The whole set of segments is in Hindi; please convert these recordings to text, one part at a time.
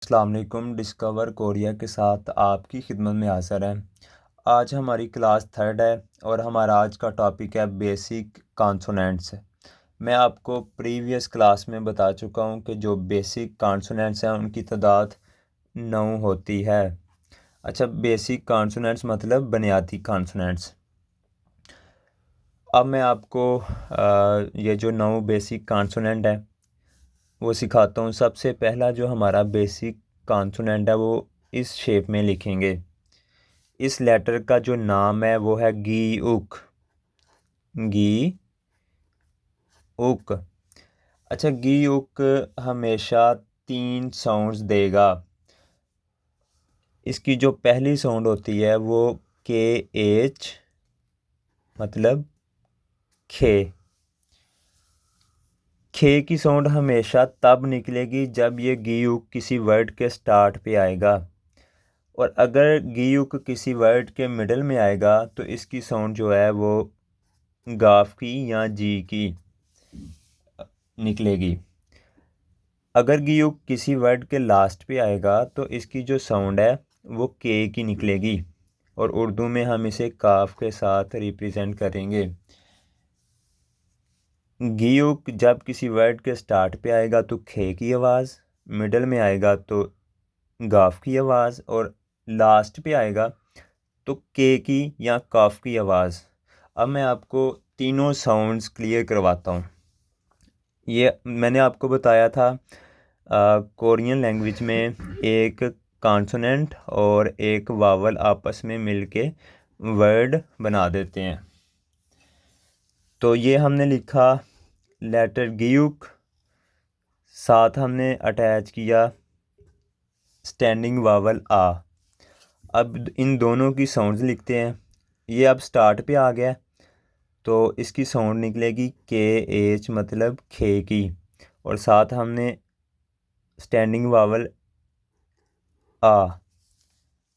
अस्सलाम वालेकुम। डिस्कवर कोरिया के साथ आपकी खिदमत में हाज़िर है। आज हमारी क्लास थर्ड है और हमारा आज का टॉपिक है बेसिक कॉन्सोनेंट्स। मैं आपको प्रीवियस क्लास में बता चुका हूँ कि जो बेसिक कॉन्सोनेंट्स हैं उनकी तादाद 9 होती है। अच्छा, बेसिक कॉन्सोनेंट्स मतलब बुनियादी कॉन्सोनेंट्स। अब मैं आपको ये जो 9 बेसिक कॉन्सोनेंट है वो सिखाता हूँ। सबसे पहला जो हमारा बेसिक कॉन्सोनेंट है वो इस शेप में लिखेंगे। इस लेटर का जो नाम है वो है गी उक। गी उक। अच्छा, गी उक हमेशा 3 साउंड्स देगा। इसकी जो पहली साउंड होती है वो के एच मतलब खे। खे की साउंड हमेशा तब निकलेगी जब ये गी उक किसी वर्ड के स्टार्ट पे आएगा, और अगर गी उक किसी वर्ड के मिडल में आएगा तो इसकी साउंड जो है वो गाफ की या जी की निकलेगी। अगर गियुक किसी वर्ड के लास्ट पे आएगा तो इसकी जो साउंड है वो के की निकलेगी, और उर्दू में हम इसे काफ के साथ रिप्रेजेंट करेंगे। गियुक जब किसी वर्ड के स्टार्ट पे आएगा तो खे की आवाज़, मिडल में आएगा तो गाफ की आवाज़, और लास्ट पे आएगा तो के की या काफ की आवाज़। अब मैं आपको तीनों साउंड्स क्लियर करवाता हूँ। ये मैंने आपको बताया था कोरियन लैंग्वेज में एक कॉन्सोनेंट और एक वावल आपस में मिलके वर्ड बना देते हैं। तो ये हमने लिखा लेटर गियुक, साथ हमने अटैच किया स्टैंडिंग वावल आ। अब इन दोनों की साउंड्स लिखते हैं। ये अब स्टार्ट पे आ गया तो इसकी साउंड निकलेगी के एच मतलब खे की, और साथ हमने स्टैंडिंग वावल आ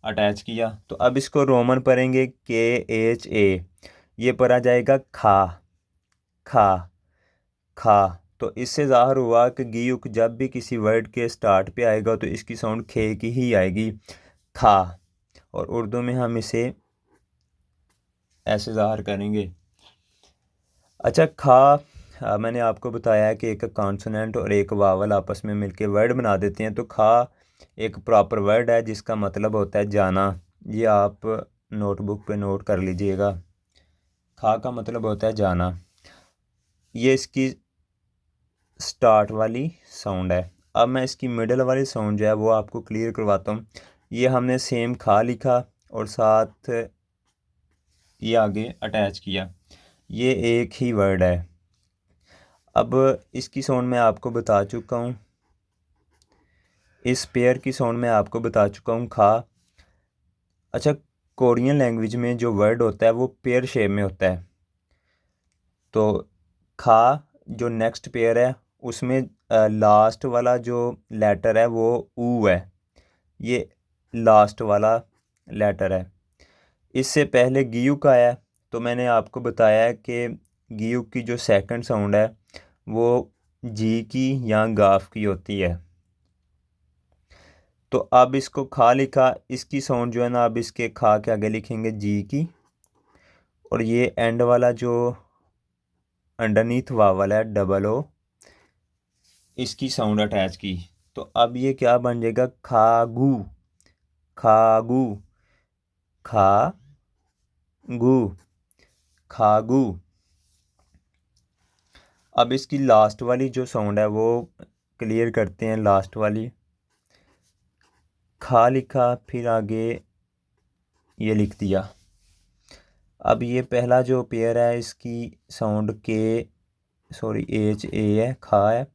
अटैच किया। तो अब इसको रोमन पढ़ेंगे के एच ए। ये पढ़ा जाएगा खा खा खा। तो इससे ज़ाहिर हुआ कि गियुक जब भी किसी वर्ड के स्टार्ट पे आएगा तो इसकी साउंड खे की ही आएगी, खा। और उर्दू में हम इसे ऐसे ज़ाहिर करेंगे। अच्छा, खा मैंने आपको बताया है कि एक कॉन्सोनेंट और एक वावल आपस में मिलके वर्ड बना देते हैं। तो खा एक प्रॉपर वर्ड है जिसका मतलब होता है जाना। ये आप नोटबुक पे नोट कर लीजिएगा। खा का मतलब होता है जाना। ये इसकी स्टार्ट वाली साउंड है। अब मैं इसकी मिडल वाली साउंड जो है वो आपको क्लियर करवाता हूँ। ये हमने सेम खा लिखा और साथ ये आगे अटैच किया। ये एक ही वर्ड है। अब इसकी साउंड मैं आपको बता चुका हूँ, इस पेयर की साउंड मैं आपको बता चुका हूँ, खा। अच्छा, कोरियन लैंग्वेज में जो वर्ड होता है वो पेयर शेप में होता है। तो खा जो नेक्स्ट पेयर है उसमें लास्ट वाला जो लेटर है वो ऊ है। ये लास्ट वाला लेटर है। इससे पहले गियुक आया है, तो मैंने आपको बताया है कि गियुक की जो सेकंड साउंड है वो जी की या गाफ की होती है। तो अब इसको खा लिखा, इसकी साउंड जो है ना अब इसके खा के आगे लिखेंगे जी की, और ये एंड वाला जो अंडरनीथ वावल है डबल ओ, इसकी साउंड अटैच की। तो अब ये क्या बन जाएगा, खागू खागू खागू खागू। अब इसकी लास्ट वाली जो साउंड है वो क्लियर करते हैं। लास्ट वाली खा लिखा, फिर आगे ये लिख दिया। अब ये पहला जो पेयर है इसकी साउंड के एच ए है, खा है,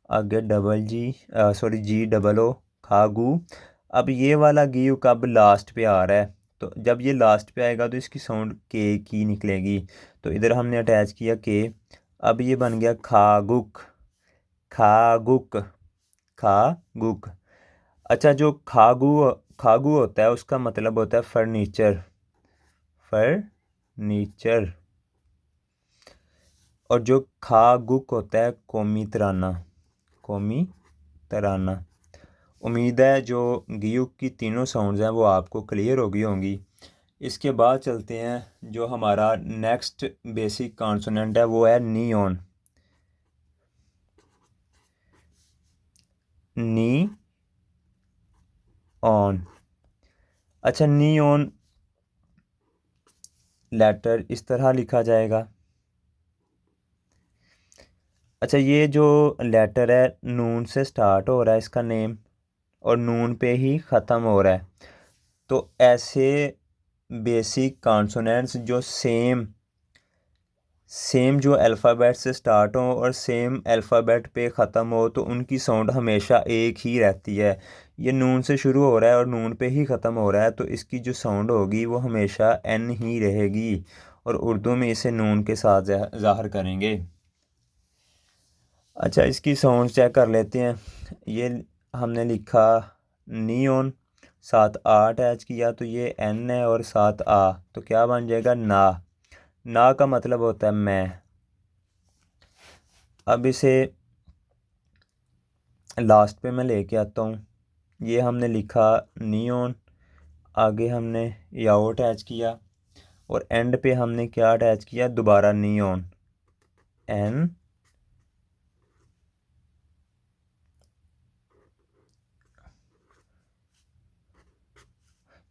आगे डबल जी जी डबल ओ, खागू। अब ये वाला गीयू कब लास्ट पे आ रहा है, तो जब ये लास्ट पे आएगा तो इसकी साउंड के की निकलेगी। तो इधर हमने अटैच किया के। अब ये बन गया खागुक खागुक खागुक। अच्छा, जो खागू खागू होता है उसका मतलब होता है फर्नीचर फर्नीचर। और जो खागुक होता है कौमी तराना कौमी तराना। उम्मीद है जो गियुक की तीनों साउंड्स हैं वो आपको क्लियर हो गई होंगी। इसके बाद चलते हैं, जो हमारा नेक्स्ट बेसिक कॉन्सोनेंट है वो है नियॉन। Knee on. अच्छा, नियॉन लेटर इस तरह लिखा जाएगा। अच्छा, ये जो लेटर है नून से स्टार्ट हो रहा है इसका नेम, और नून पे ही ख़त्म हो रहा है। तो ऐसे बेसिक कॉन्सोनेंट्स जो सेम जो अल्फ़ाबेट से स्टार्ट हो और सेम अल्फ़ाबेट पे ख़त्म हो, तो उनकी साउंड हमेशा एक ही रहती है। ये नून से शुरू हो रहा है और नून पे ही ख़त्म हो रहा है, तो इसकी जो साउंड होगी वो हमेशा एन ही रहेगी, और उर्दू में इसे नून के साथ ज़ाहिर करेंगे। अच्छा, इसकी साउंड चेक कर लेते हैं। ये हमने लिखा नियॉन, साथ आ अटैच किया तो ये एन है, और साथ आ तो क्या बन जाएगा ना। ना का मतलब होता है मैं। अब इसे लास्ट पे मैं लेके आता हूँ। ये हमने लिखा नियॉन, आगे हमने याओ अटैच किया, और एंड पे हमने क्या अटैच किया, दोबारा नियॉन, एन।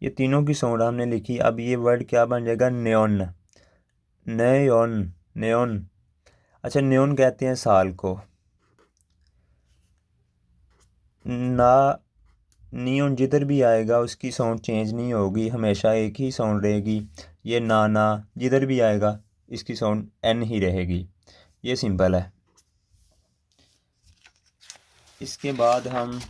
ये तीनों की साउंड हमने लिखी। अब ये वर्ड क्या बन जाएगा, नेओन। नेओन, नेओन। अच्छा, नेओन कहते हैं साल को। ना, नियॉन जिधर भी आएगा उसकी साउंड चेंज नहीं होगी, हमेशा एक ही साउंड रहेगी। ये ना जिधर भी आएगा इसकी साउंड एन ही रहेगी। ये सिंपल है। इसके बाद हम